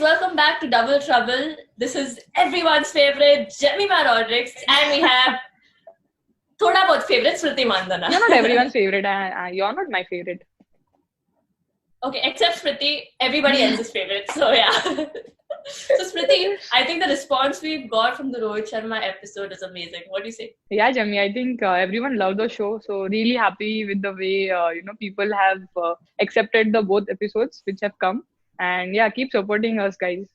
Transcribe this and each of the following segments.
welcome back to Double Trouble. This is everyone's favorite JEMI Rodrigues, and we have thoda bahut favorite Smriti Mandhana. You're not everyone's favorite. You're not my favorite. Okay, except Smriti, everybody else's favorite. So yeah. So Smriti, I think the response we've got from the Rohit Sharma episode is amazing. What do you say? Yeah, Jami, I think everyone loved the show. So really happy with the way people have accepted the both episodes which have come. And yeah, keep supporting us, guys.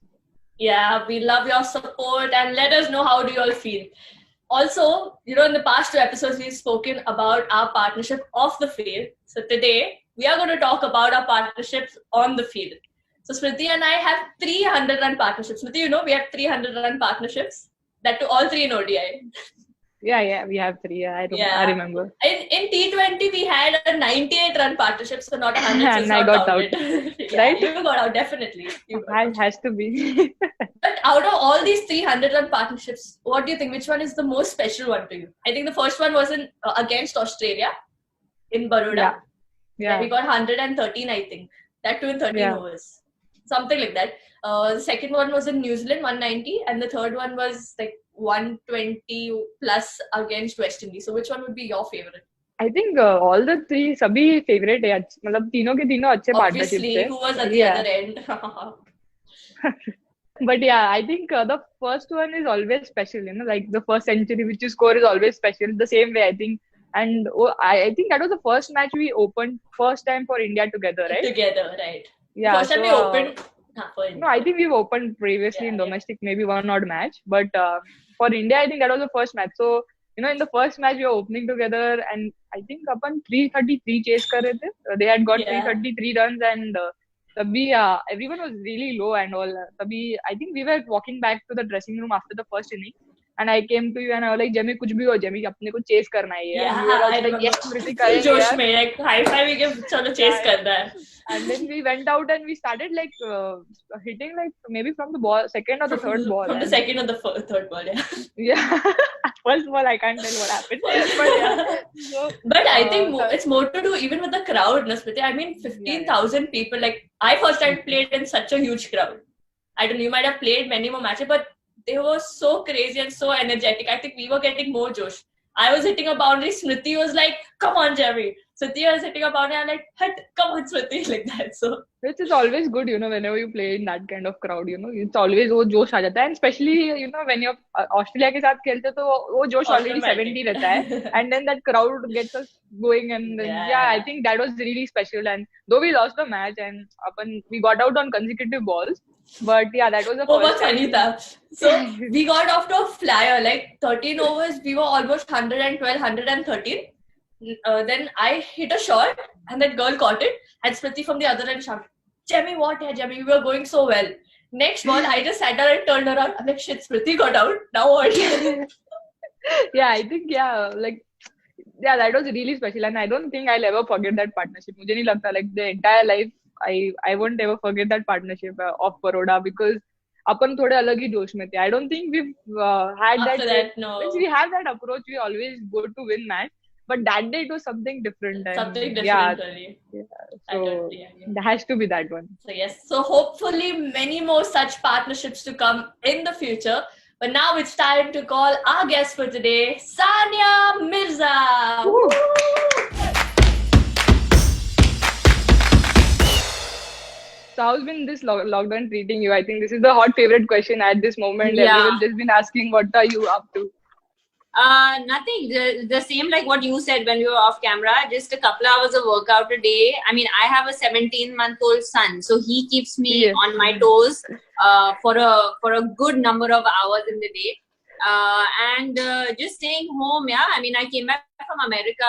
Yeah, we love your support and let us know how do you all feel. Also, in the past 2 episodes, we've spoken about our partnership off the field. So today, we are going to talk about our partnerships on the field. So Smriti and I have 300 run partnerships. Smriti, we have 300 run partnerships. That to all 3 in ODI. Yeah, we have 3. I remember. In T20, we had a 98 run partnership, so not 100. So and I got out. Yeah, right? You got out, definitely. It has to be. But out of all these 300 run partnerships, what do you think? Which one is the most special one to you? I think the first one was against Australia in Baroda. Yeah. We got 113, I think. That too in 13 overs. Something like that. The second one was in New Zealand, 190. And the third one was like 120 plus against West Indies. So which one would be your favorite? I think all the 3 sabhi favorite hai. मतलब तीनों के तीनों अच्छे partnerships Obviously, who was at the other end? But yeah, I think the first one is always special, like the first century which you score is always special. The same way, I think. And I think that was the first match we opened first time for India together, right? Together, right. Yeah. First time we opened for India. No, I think we've opened previously in domestic, maybe one odd match. But for India, I think that was the first match. So, in the first match we were opening together and I think upon 333 chase kar rahe the. They had got 333 runs and everyone was really low and all. I think we were walking back to the dressing room after the first inning. And I came to you and I was like, Jemi, kuch bhi ho, Jemi, apne ko chase karna hai. Yeah, I remember. Yes, Smriti, karenge Josh mein, like high five we give, chalo chase karna hai. And then we went out and we started like hitting like maybe from the second or the third ball. From the second or the third ball, yeah. Yeah. First ball, I can't tell what happened. But yeah. But I think it's more to do even with the crowd, Smriti. I mean, 15,000 people. Like, I first time played in such a huge crowd. I don't know, you might have played many more matches, but they were so crazy and so energetic. I think we were getting more josh. I was hitting a boundary. Smriti was like, come on, Jemi. Smriti was hitting a boundary. I'm like, come on, Smriti. Like that. So, which is always good, whenever you play in that kind of crowd, it's always wo josh aa jata hai. And especially, when you're Australia ke saath khelte, to wo josh already 70 rehta hai. And then that crowd gets us going. And then, I think that was really special. And though we lost the match and we got out on consecutive balls. But yeah, that was the first time. So we got off to a flyer, like 13 overs, we were almost 112, 113. Then I hit a shot and that girl caught it and Smriti from the other end shouted, Jemi, what hai, Jemi? We were going so well. Next ball, I just sat down and turned around. I'm like, shit, Smriti got out. Now what? Yeah, I think, that was really special. And I don't think I'll ever forget that partnership. Mujhe nahi lagta, like the entire life, I won't ever forget that partnership of Baroda because अपन थोड़े अलग ही जोश में थे. I don't think we've had after that. No. We have that approach. We always go to win match, but that day it was something different. Something different, really. Yeah. So it has to be that one. So yes. So hopefully many more such partnerships to come in the future. But now it's time to call our guest for today, Sania Mirza. Woo! So how's been this lockdown treating you? I think this is the hot favorite question at this moment. Yeah. Everyone's just been asking, what are you up to? Nothing. The same like what you said when we were off camera. Just a couple hours of workout a day. I mean, I have a 17-month-old son, so he keeps me on my toes for a good number of hours in the day. And just staying home. Yeah, I mean, I came back from America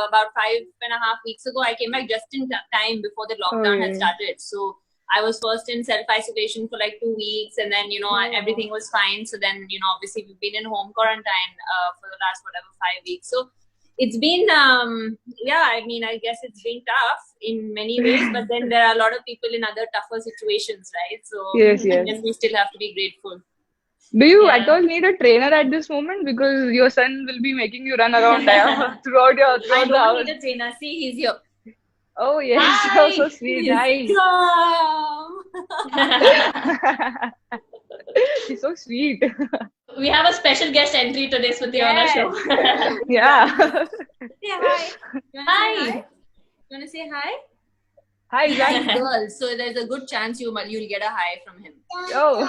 about 5.5 weeks ago. I came back just in time before the lockdown had started. So I was first in self-isolation for like 2 weeks and then, everything was fine. So then, obviously we've been in home quarantine for the last, 5 weeks. So it's been, I guess it's been tough in many ways, but then there are a lot of people in other tougher situations, right? So yes. And we still have to be grateful. Do you at all need a trainer at this moment? Because your son will be making you run around throughout the house. I don't need a trainer. See, he's here. Oh yes, Hi. so sweet. Hi. Come. She's so sweet. We have a special guest entry today, Smriti, on our show. Yeah. Say hi. You wanna Hi. say hi? You wanna say hi? Hi, He's Zach. a girl, so there's a good chance you'll get a hi from him. Oh,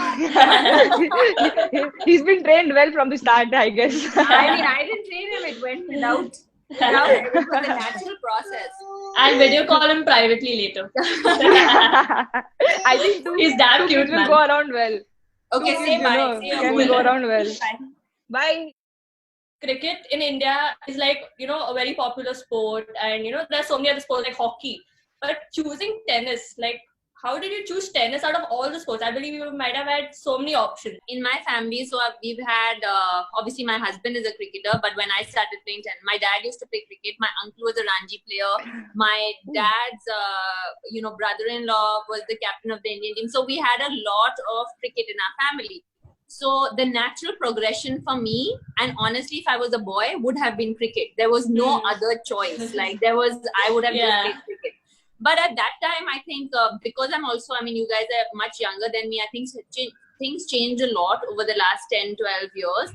he's been trained well from the start, I guess. I mean, I didn't train him. It went without. It was a natural process. I'll video call him privately later. I think He's that two cute, kids will man. go around well. Okay, Two say kids, bye. Say your can goodbye. go around well. Bye. Bye. Cricket in India is like, a very popular sport, and there's so many other sports like hockey. But choosing tennis, like, how did you choose tennis out of all the sports? I believe you might have had so many options. In my family, so we've had, obviously my husband is a cricketer, but when I started playing tennis, my dad used to play cricket. My uncle was a Ranji player. My dad's, brother-in-law was the captain of the Indian team. So we had a lot of cricket in our family. So the natural progression for me, and honestly, if I was a boy, would have been cricket. There was no other choice. I would have just played cricket. But at that time, I think because I'm also, you guys are much younger than me. I think things changed a lot over the last 10, 12 years.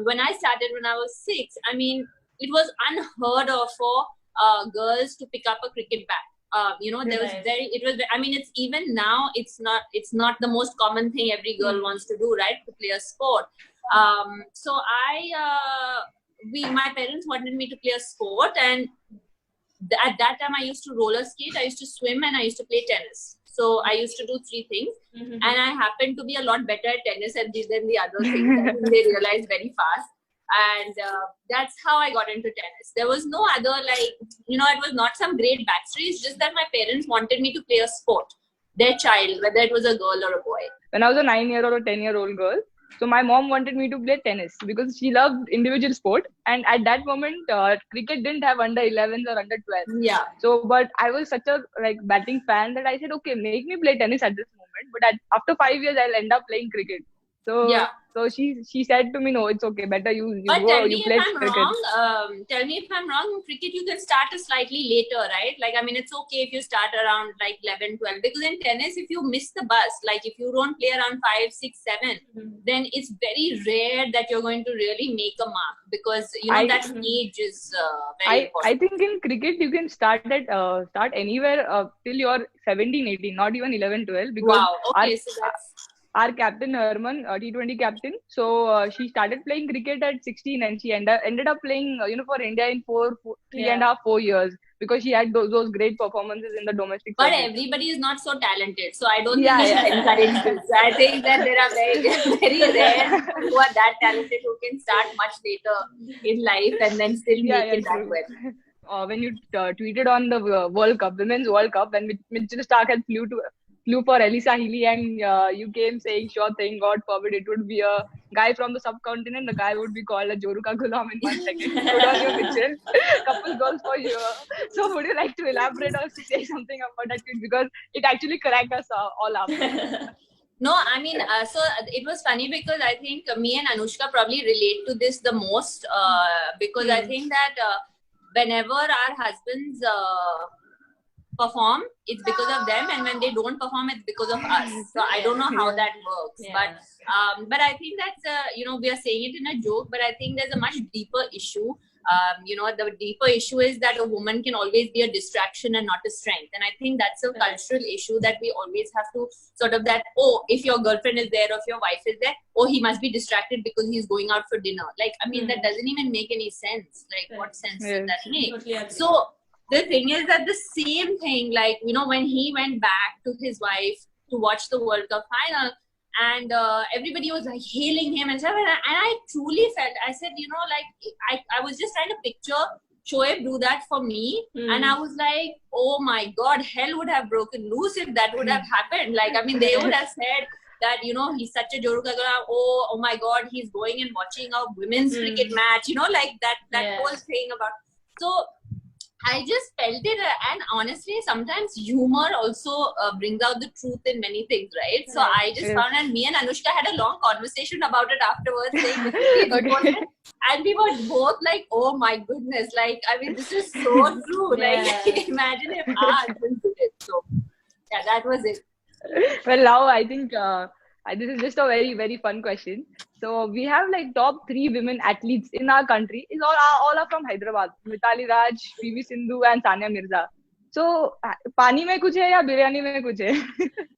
When I started when I was 6, it was unheard of for girls to pick up a cricket bat. It's even now, it's not the most common thing every girl wants to do, right? To play a sport. My parents wanted me to play a sport, and at that time I used to roller skate, I used to swim, and I used to play tennis. So I used to do 3 things, and I happened to be a lot better at tennis than the other things. I think they realized very fast, and that's how I got into tennis. There was no other, it was not some great backstory. It's just that my parents wanted me to play a sport, their child, whether it was a girl or a boy. When I was a 9-year-old or 10-year-old girl, so my mom wanted me to play tennis because she loved individual sport, and at that moment cricket didn't have under 11s or under 12. Yeah. So but I was such a batting fan that I said, okay, make me play tennis at this moment, but after 5 years I'll end up playing cricket. So yeah. So she said to me, no, it's okay, better you but go, tell you me play if I'm cricket. wrong. Tell me if I'm wrong. Cricket you can start a slightly later, right? It's okay if you start around 11, 12, because in tennis if you miss the bus, if you don't play around 5, 6, 7, then it's very rare that you're going to really make a mark, because that age is very important. I think in cricket you can start anywhere till you're 17, 18, not even 11, 12, because wow. Okay, so that's our captain Herman, T20 captain, so she started playing cricket at 16, and she ended up playing for India in 3.5, 4 years, because she had those great performances in the domestic but circuit. Everybody is not so talented, so I don't think we should encourage this. I think that there are very, very rare people who are that talented who can start much later in life and then still make it that well. When you tweeted on the World Cup, Women's World Cup, when Mitchell Stark had flew for Elisa Healy, and you came saying, sure thing, God forbid, it would be a guy from the subcontinent, the guy would be called a Joruka Ghulam in 1 second. Good on you, Mitchell. Couple goals for you. So would you like to elaborate or say something about that tweet? Because it actually cracked us all up. No, so it was funny because I think me and Anushka probably relate to this the most, because I think that whenever our husbands perform, it's because of them, and when they don't perform, it's because of us. So I don't know how that works, but I think that's we are saying it in a joke, but I think there's a much deeper issue. The deeper issue is that a woman can always be a distraction and not a strength, and I think that's a cultural issue that we always have to sort of if your girlfriend is there or if your wife is there, he must be distracted because he's going out for dinner. That doesn't even make any sense. What sense does that make? So the thing is that the same thing, when he went back to his wife to watch the World Cup final, and everybody was hailing him and stuff, and I truly felt, I said, I was just trying to picture Shoaib do that for me, and I was like, oh my God, hell would have broken loose if that would have happened. They would have said that, he's such a Joruka Ghulam, oh my God, he's going and watching a women's cricket match, that whole thing about. So I just felt it, and honestly, sometimes humor also brings out the truth in many things, right? So I just found, and me and Anushka had a long conversation about it afterwards, saying, Okay. and we were both like, "Oh my goodness!" Like, I mean, this is so true. Like, imagine if our husband did it. So, yeah, that was it. Well, now I think this is just a very, very fun question. So we have like top 3 women athletes in our country. Is all are from Hyderabad. Mithali Raj, PV Sindhu, and Sania Mirza. So पानी में कुछ है या बिरयानी में कुछ है?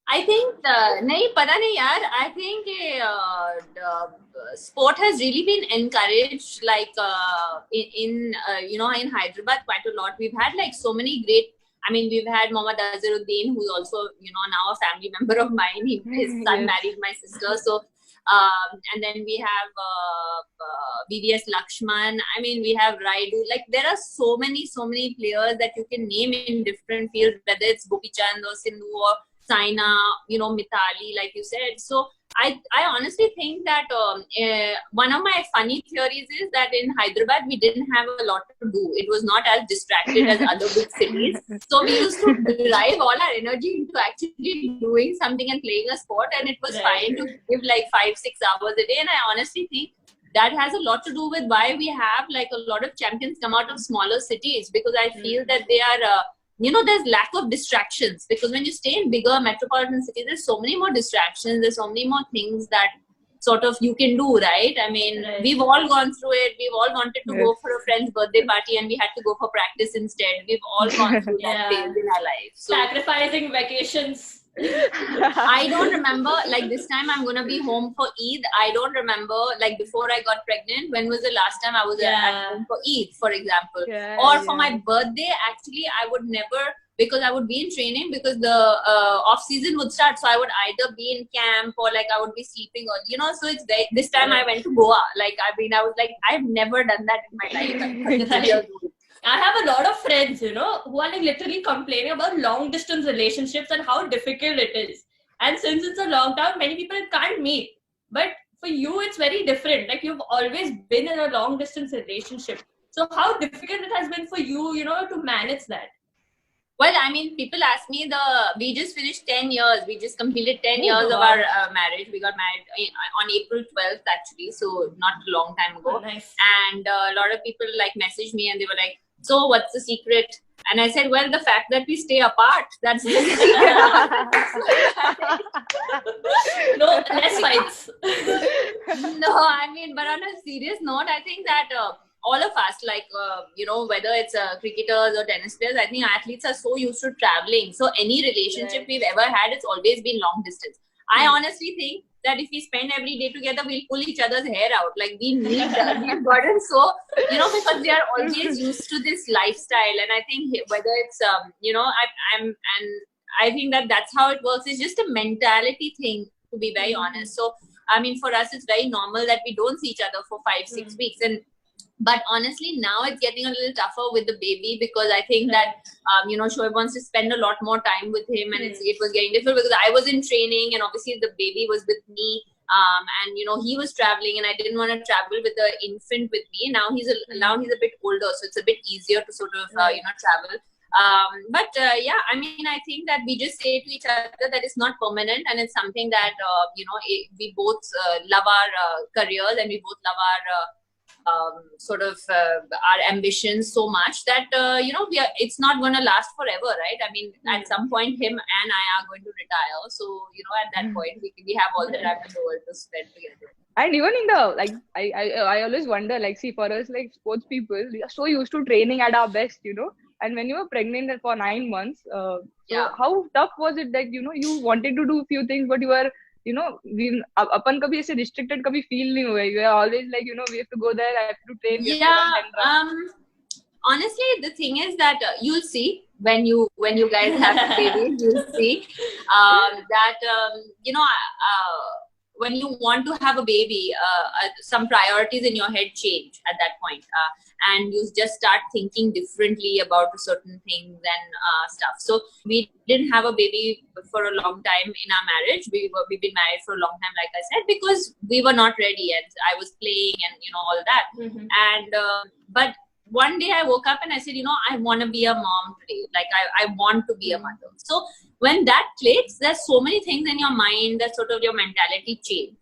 I think नहीं पता नहीं यार. I think sport has really been encouraged like in in Hyderabad quite a lot. We've had like so many great. I mean, we've had Mohammad Azharuddin, who's also now a family member of mine. His son married my sister, so. And then we have VVS Lakshman. I mean, we have Raidu. Like, there are so many players that you can name in different fields, whether it's Gopi Chand or Sindhu or Saina, Mithali, like you said. So I honestly think that one of my funny theories is that in Hyderabad we didn't have a lot to do. It was not as distracted as other big cities. So we used to derive all our energy into actually doing something and playing a sport, and it was fine to give like 5-6 hours a day. And I honestly think that has a lot to do with why we have like a lot of champions come out of smaller cities, because I feel that they are there's lack of distractions, because when you stay in bigger metropolitan cities, there's so many more distractions, there's so many more things that sort of you can do, right? I mean, we've all gone through it. We've all wanted to go for a friend's birthday party and we had to go for practice instead. We've all gone through that phase in our life. So, sacrificing vacations. I don't remember, like this time I'm going to be home for Eid. I don't remember, like before I got pregnant, when was the last time I was at home for Eid, for example. Or for my birthday, actually, I would never, because I would be in training, because the off season would start. So I would either be in camp or like I would be sleeping on, so it's very, this time I went to Goa. Like, I mean, I was like, I've never done that in my life. I have a lot of friends, who are like literally complaining about long distance relationships and how difficult it is. And since it's a lockdown, many people can't meet. But for you, it's very different. Like, you've always been in a long distance relationship. So how difficult it has been for you, to manage that? Well, I mean, people ask me, we just finished 10 years. We just completed 10 years of our marriage. We got married on April 12th, actually. So not a long time ago. Oh, nice. And a lot of people like messaged me and they were like, so what's the secret? And I said, well, the fact that we stay apart, that's the secret. No, less fights. No, I mean, but on a serious note, I think that all of us, like, whether it's cricketers or tennis players, I think athletes are so used to traveling. So any relationship we've ever had, it's always been long distance. I honestly think that if we spend every day together, we'll pull each other's hair out. Like, we need, we've gotten so, because we are always used to this lifestyle. And I think whether it's, I think that that's how it works. It's just a mentality thing, to be very honest. So, I mean, for us, it's very normal that we don't see each other for 5-6 weeks. But honestly, now it's getting a little tougher with the baby, because I think that, Shoaib wants to spend a lot more time with him, and it was getting difficult because I was in training and obviously the baby was with me. And he was traveling and I didn't want to travel with the infant with me. Now he's a bit older, so it's a bit easier to sort of, travel. But I mean, I think that we just say to each other that it's not permanent, and it's something that, we both love our careers, and we both love our our ambitions so much that it's not going to last forever, right? I mean, at some point him and I are going to retire, so at that point we have all the time in the world to spend together. And even in the I always wonder, like, see, for us, like sports people, we are so used to training at our best, and when you were pregnant for 9 months, so how tough was it that you wanted to do a few things, but you were अपन कभी ऐसे restricted कभी feel नहीं हुए. You are always like, we have to go there, I have to train. Honestly, the thing is that you'll see when you guys have a baby, you'll see that when you want to have a baby, some priorities in your head change at that point, and you just start thinking differently about certain things and stuff. So we didn't have a baby for a long time in our marriage. We've been married for a long time, like I said, because we were not ready, and I was playing and all that. And but one day I woke up and I said, I want to be a mom today. Like I want to be a mother. So when that clicks, there's so many things in your mind that sort of your mentality change.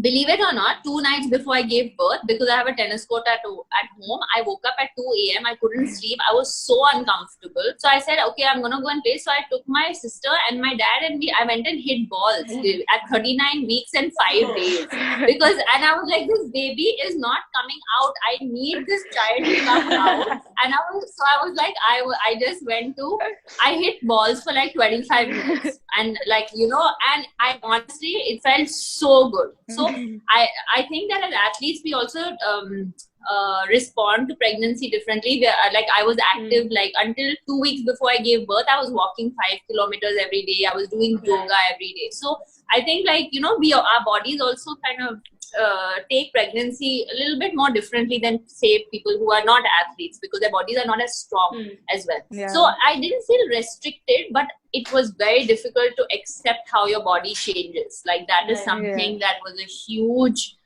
Believe it or not, 2 nights before I gave birth, because I have a tennis court at home, I woke up at 2 a.m. I couldn't sleep. I was so uncomfortable. So I said, okay, I'm going to go and play. So I took my sister and my dad and I went and hit balls at 39 weeks and 5 days. And I was like, this baby is not coming out. I need this child to come out. And I was like, I just went to, I hit balls for like 25 minutes. And like, and I honestly, it felt so good. So I think that as athletes, we also respond to pregnancy differently. Like I was active, like until 2 weeks before I gave birth, I was walking 5 kilometers every day. I was doing yoga every day. So I think like, our bodies also kind of take pregnancy a little bit more differently than say people who are not athletes, because their bodies are not as strong as well. Yeah. So I didn't feel restricted, but it was very difficult to accept how your body changes. Like that is something that was a huge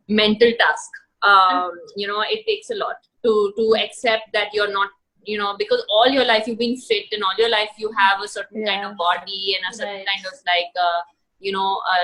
mental task. It takes a lot to accept that you're not, because all your life you've been fit and all your life you have a certain kind of body and a certain kind of like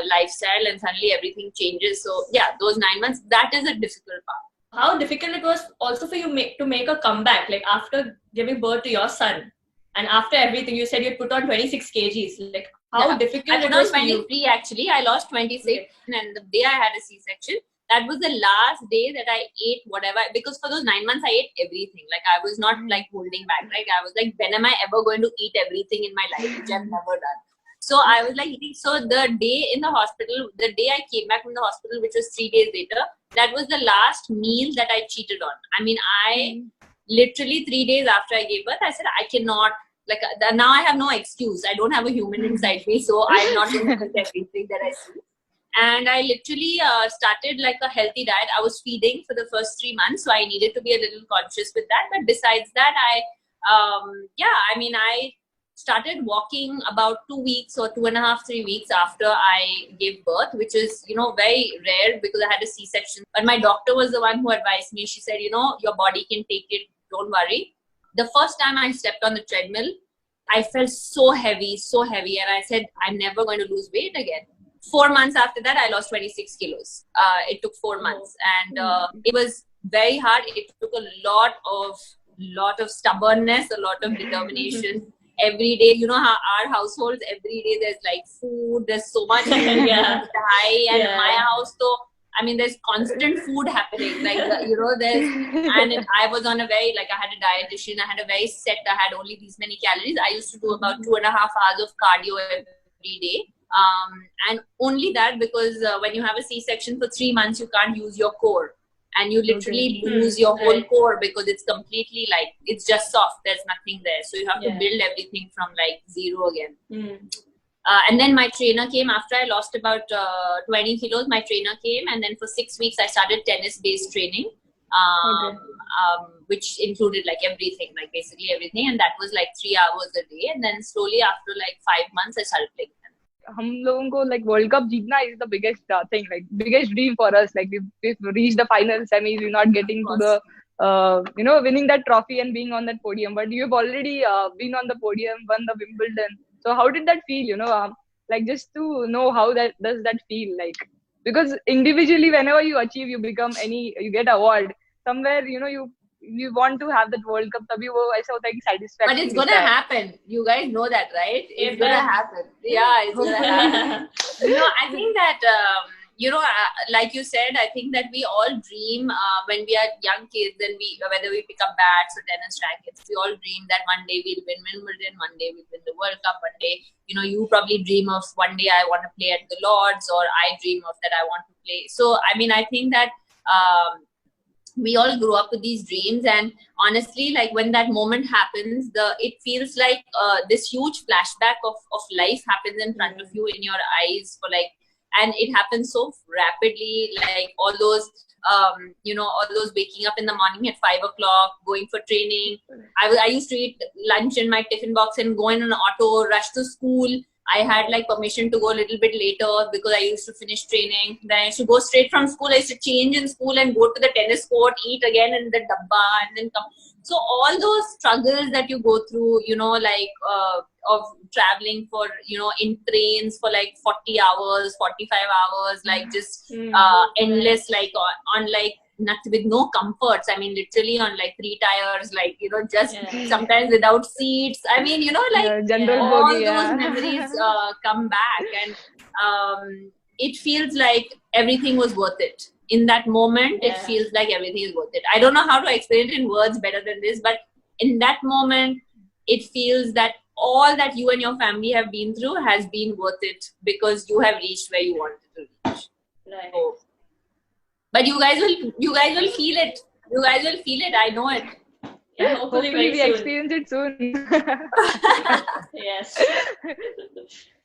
lifestyle, and suddenly everything changes. So yeah, those 9 months, that is a difficult part. How difficult it was also for you to make a comeback, like after giving birth to your son, and after everything, you said you put on 26 kgs. Like how difficult it was for you? I put on 23 actually. I lost 26, and the day I had a C-section, that was the last day that I ate whatever, because for those 9 months I ate everything. Like I was not like holding back. Like I was like, when am I ever going to eat everything in my life, which I've never done. So I was like eating. So the day in the hospital, the day I came back from the hospital, which was 3 days later, that was the last meal that I cheated on. I mean, I literally 3 days after I gave birth, I said, I cannot, like now I have no excuse. I don't have a human inside me. So I'm not going to eat everything that I see. And I literally started like a healthy diet. I was feeding for the first 3 months. So I needed to be a little conscious with that. But besides that, I started walking about 2 weeks or 2.5, 3 weeks after I gave birth, which is, very rare because I had a C-section. But my doctor was the one who advised me. She said, your body can take it. Don't worry. The first time I stepped on the treadmill, I felt so heavy. And I said, I'm never going to lose weight again. 4 months after that, I lost 26 kilos. It took 4 months, and it was very hard. It took a lot of stubbornness, a lot of determination. Every day, how our households, every day there's like food, there's so much food and my house, so I mean, there's constant food happening, like I was on a very, like, I had a dietitian, I had a very set, I had only these many calories. I used to do about 2.5 hours of cardio every day, and only that because when you have a C-section for 3 months, you can't use your core. And you literally lose your whole core because it's completely like, it's just soft. There's nothing there. So you have to build everything from like zero again. And then my trainer came after I lost about 20 kilos. My trainer came, and then for 6 weeks I started tennis-based training, which included like everything, like basically everything. And that was like 3 hours a day. And then slowly after like 5 months, I started playing. हम लोगों को like World Cup जीतना is the biggest thing, like biggest dream for us. Like we've reached the final semis, we're not getting to the winning that trophy and being on that podium. But you've already been on the podium, won the Wimbledon. So how did that feel? Like just to know how does that feel like? Because individually, whenever you achieve, you get award somewhere. You want to have that World Cup, तभी वो ऐसा होता है कि satisfaction. But it's gonna happen. You guys know that, right? It's gonna happen. Yeah, it's gonna happen. I think that like you said, I think that we all dream when we are young kids, and whether we pick up bats or tennis rackets, we all dream that one day we'll win Wimbledon, one day we'll win the World Cup, one day, you probably dream of one day I want to play at the Lords, or I dream of that I want to play. So, I mean, I think that we all grew up with these dreams, and honestly, like when that moment happens, it feels like this huge flashback of life happens in front of you in your eyes and it happens so rapidly, like all those waking up in the morning at 5 o'clock, going for training. I used to eat lunch in my tiffin box and go in an auto, rush to school, I had like permission to go a little bit later because I used to finish training. Then I used to go straight from school. I used to change in school and go to the tennis court, eat again in the dabba, and then come. So all those struggles that you go through, you know, like of traveling for, you know, in trains for like 40 hours, 45 hours, like just endless, like on like nothing, with no comforts. I mean, literally on like 3 tires, like, you know, just sometimes without seats. I mean, you know, like general all bogie, those memories come back, and it feels like everything was worth it. In that moment, it feels like everything is worth it. I don't know how to explain it in words better than this, but in that moment, it feels that all that you and your family have been through has been worth it because you have reached where you wanted to reach. Right. So, but you guys will feel it. You guys will feel it. I know it. Yeah, Hopefully we soon. experience it soon. Yes.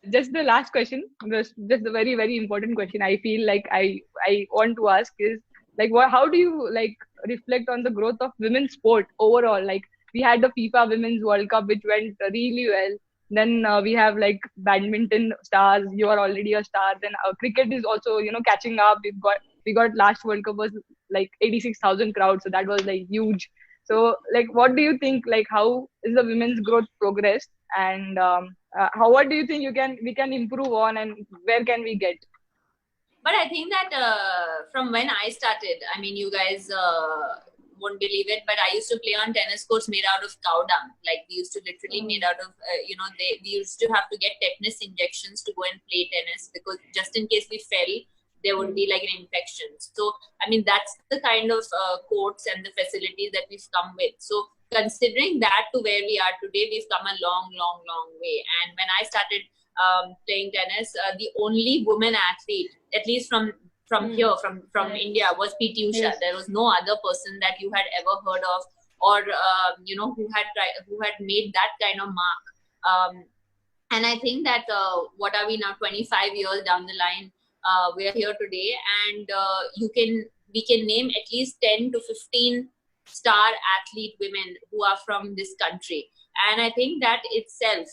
Just the last question, just a very, very important question. I feel like I want to ask is like, how do you like reflect on the growth of women's sport overall? Like we had the FIFA Women's World Cup, which went really well. Then we have like badminton stars. You are already a star. Then cricket is also, you know, catching up. We got last World Cup was like 86,000 crowd, so that was like huge. So like, what do you think? Like, how is the women's growth progressed? And what do you think we can improve on, and where can we get? But I think that from when I started, I mean, you guys won't believe it, but I used to play on tennis courts made out of cow dung. Like we used to literally made out of, you know, we used to have to get tetanus injections to go and play tennis because just in case we fell, there would be like an infection. So, I mean, that's the kind of courts and the facilities that we've come with. So, considering that to where we are today, we've come a long, long, long way. And when I started playing tennis, the only woman athlete, at least from here, from India, was PT Usha. Yes. There was no other person that you had ever heard of, or you know, who had made that kind of mark. And I think that what are we now, 25 years down the line, we are here today, and we can name at least 10 to 15 star athlete women who are from this country. And I think that itself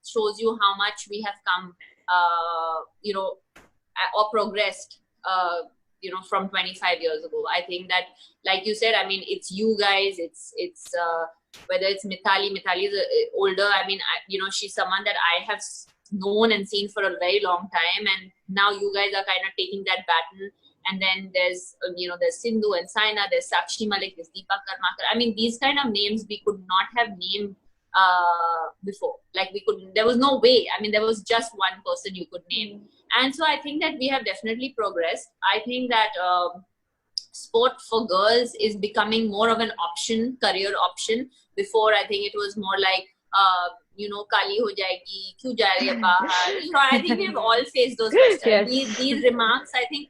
shows you how much we have come, you know, or progressed, you know, from 25 years ago. I think that, like you said, I mean, it's you guys, it's whether it's Mithali is older. I mean, you know, she's someone that I have known and seen for a very long time, and now you guys are kind of taking that baton. And then there's, you know, there's Sindhu and Saina, there's Sakshi Malik, there's Deepa Karmakar. I mean, these kind of names we could not have named before. Like there was no way. I mean, there was just one person you could name. And so I think that we have definitely progressed. I think that sport for girls is becoming more of an option, career option. Before, I think it was more like, you know, Kali ho jayegi, kyun ja rahi hai bahar? You know, I think we've all faced those questions. Yes. These remarks, I think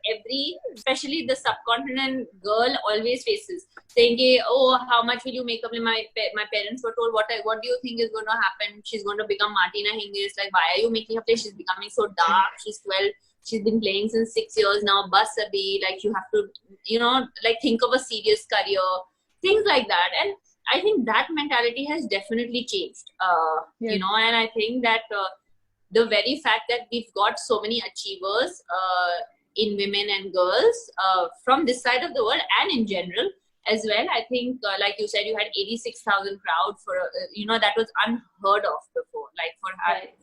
especially the subcontinent girl always faces. Saying, oh, how much will you make up? My parents were told, what do you think is going to happen? She's going to become Martina Hingis. Like, why are you making her play? She's becoming so dark. She's 12. She's been playing since 6 years now. Bas abhi, like you have to, you know, like think of a serious career. Things like that. And I think that mentality has definitely changed, yes. You know, and I think that the very fact that we've got so many achievers in women and girls from this side of the world and in general as well. I think, like you said, you had 86,000 crowd for, you know, that was unheard of before, like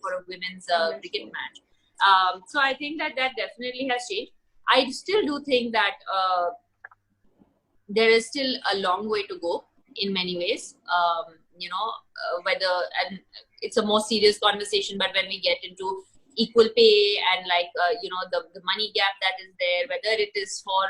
for a women's cricket match. So I think that definitely has changed. I still do think that there is still a long way to go in many ways, you know, and it's a more serious conversation, but when we get into equal pay and like, you know, the money gap that is there, whether it is for,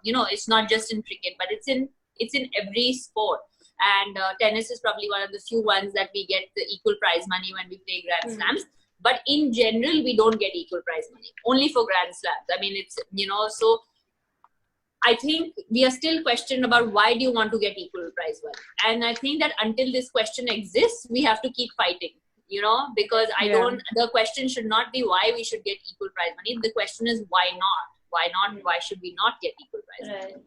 you know, it's not just in cricket, but it's in every sport. And tennis is probably one of the few ones that we get the equal prize money when we play Grand Slams. But in general, we don't get equal prize money, only for Grand Slams. I mean, it's, you know, so I think we are still questioned about why do you want to get equal prize money? And I think that until this question exists, we have to keep fighting, you know, because the question should not be why we should get equal prize money. The question is why not? Why not? Why should we not get equal prize money?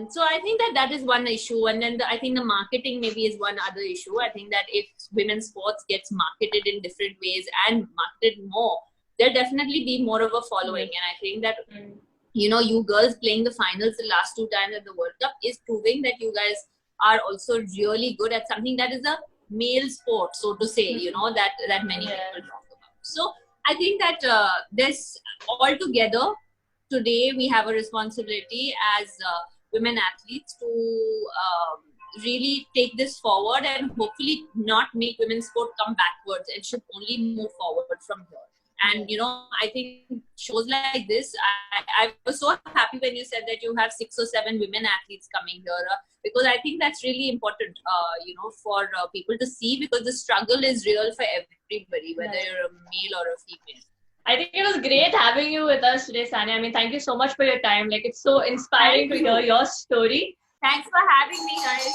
So I think that is one issue, and then I think the marketing maybe is one other issue. I think that if women's sports gets marketed in different ways and marketed more, there'll definitely be more of a following. And I think that you girls playing the finals the last 2 times at the World Cup is proving that you guys are also really good at something that is a male sport, so to say. That many people talk about. So I think that this all together. Today, we have a responsibility as women athletes to really take this forward and hopefully not make women's sport come backwards. It should only move forward from here. And, I think shows like this, I was so happy when you said that you have 6 or 7 women athletes coming here because I think that's really important, for people to see because the struggle is real for everybody, whether you're a male or a female. I think it was great having you with us today, Sania. I mean, thank you so much for your time. Like, it's so inspiring to hear your story. Thanks for having me, guys.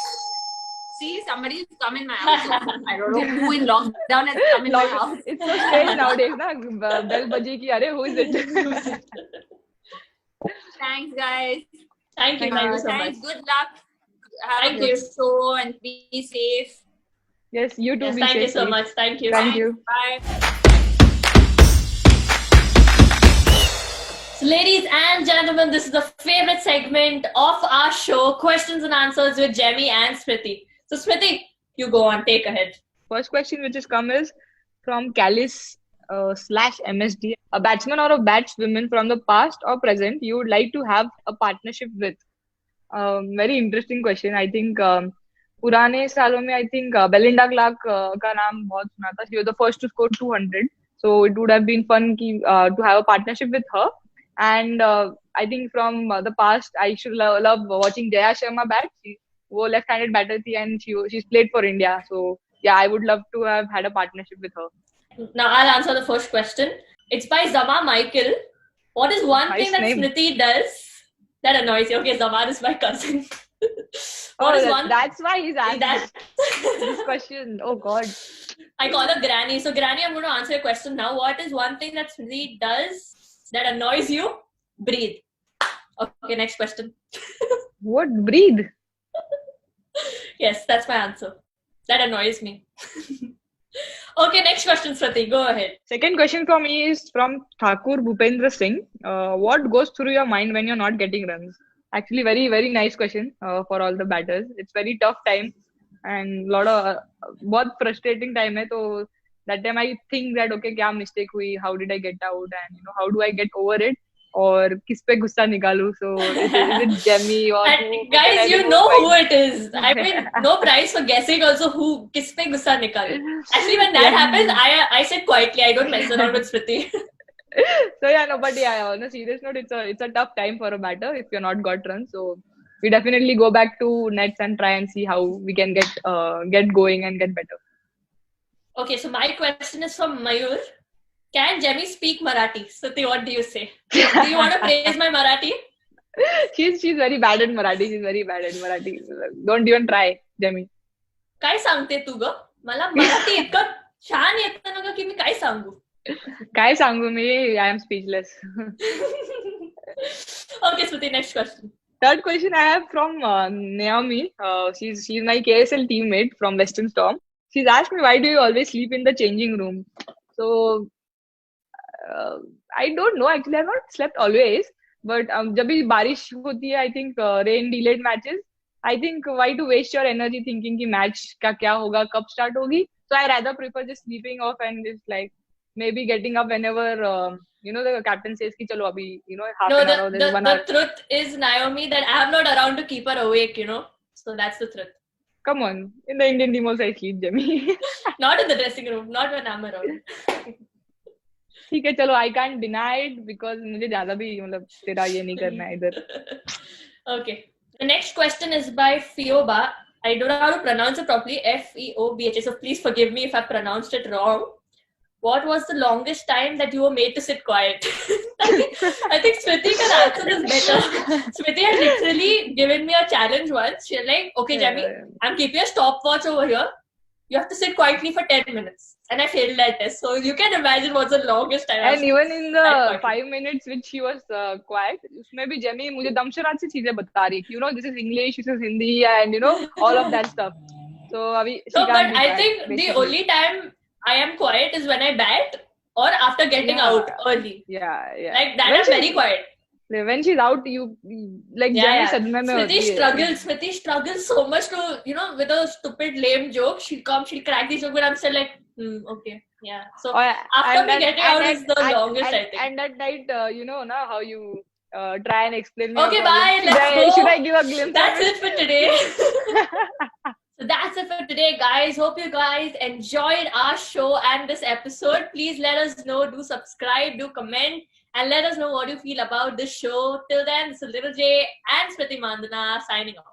See, somebody's come in my house. I don't know who in lockdown has come in my house. It's so strange nowadays, na? Bell baji ki, are, who is it? Thanks, guys. Thank you so much. Good luck. Have a good show and be safe. Yes, you too. Yes, be thank safe. you so much. Thank you. Thank you. Bye. So, ladies and gentlemen, this is the favorite segment of our show, Questions and Answers with JEMI and Smriti. So, Smriti, you go on, take ahead. First question which has come is from Callis /MSD. A batsman or a batswoman from the past or present you would like to have a partnership with? Very interesting question. I think पुराने सालों में I think Belinda Clark का नाम बहुत सुना था. She was the first to score 200. So it would have been fun to have a partnership with her. And I think from the past, I should love watching Jaya Sharma bat. She was left-handed batter and she's played for India. So yeah, I would love to have had a partnership with her. Now I'll answer the first question. It's by Zama Michael. What is one thing that Smriti does that annoys you? Okay, Zama is my cousin. That's why he's asking this question. Oh God. I call her Granny. So Granny, I'm going to answer your question now. What is one thing that Smriti does that annoys you? Breathe. Okay, next question. What? Breathe? Yes, that's my answer. That annoys me. Okay, next question, Smriti. Go ahead. Second question for me is from Thakur Bhupendra Singh. What goes through your mind when you're not getting runs? Actually, very, very nice question for all the batters. It's very tough time and lot of बहुत frustrating time है. So that time I think that okay, क्या mistake हुई? How did I get out? And how do I get over it? और किस पे गुस्सा निकालूं? So is it JEMI or who? Guys, you know who it is. I mean, no prize for guessing also who किस पे गुस्सा निकालूं. Actually, when that happens, I sit quietly. I don't mess around with Smriti. So yeah, no, but yeah, on a serious note, it's a tough time for a batter if you're not got runs. So we definitely go back to nets and try and see how we can get going and get better. Okay, so my question is from Mayur. Can JEMI speak Marathi? Smriti, what do you say? Do you want to praise my Marathi? She's very bad at Marathi. She's very bad at Marathi. Don't even try, JEMI. काय सांगते तू ग? मला मराठी इतकं छान येतं ना ग की मी काय सांगू? काय सांगू मी? I am speechless. Okay, Smriti, next question. Third question I have from Naomi. She's my KSL teammate from Western Storm. She's asked me, why do you always sleep in the changing room? So I don't know. Actually, I've not slept always. But जब भी बारिश होती है, I think rain delayed matches. I think why to waste your energy thinking कि match का क्या होगा, कब start होगी? So I rather prefer just sleeping off and just like maybe getting up whenever the captain says कि चलो अभी half an hour or 1 hour. The truth is, Naomi, that I am not around to keep her awake. So that's the truth. Come on, in the Indian team also I sleep, JEMI. Not in the dressing room, not when I'm around. ठीक है, चलो I can't deny it because मुझे ज़्यादा भी तेरा ये नहीं करना है इधर. Okay. The next question is by Feoba. I don't know how to pronounce it properly. Feobha. So please forgive me if I pronounced it wrong. What was the longest time that you were made to sit quiet? I think Smriti can answer this better. Smriti had literally given me a challenge once. She's like, okay, JEMI, I'm keeping a stopwatch over here. you have to sit quietly for 10 minutes. And I failed that test. So you can imagine what's the longest time. And even in the 5 minutes which she was quiet, उसमें भी Jamie मुझे दमशरात से चीजें बता रही है. This is English, this is Hindi, and all of that stuff. So अभी she but can't be I quiet, think basically. the only time I am quiet is when I bat or after getting out early. Yeah. Like that I'm very quiet. When she's out, you like Jenny sadme mein hoti hai. Smriti struggles so much to with a stupid lame joke. She'll crack the joke, but I'm still like, okay, yeah. So after me getting out is the longest, I think. And that night, how you try and explain. Okay, bye. Let's go. Should I give a glimpse? That's it for today. So that's it for today, guys. Hope you guys enjoyed our show and this episode. Please let us know. Do subscribe, do comment, and let us know what you feel about this show. Till then, this is Little J and Smriti Mandhana signing off.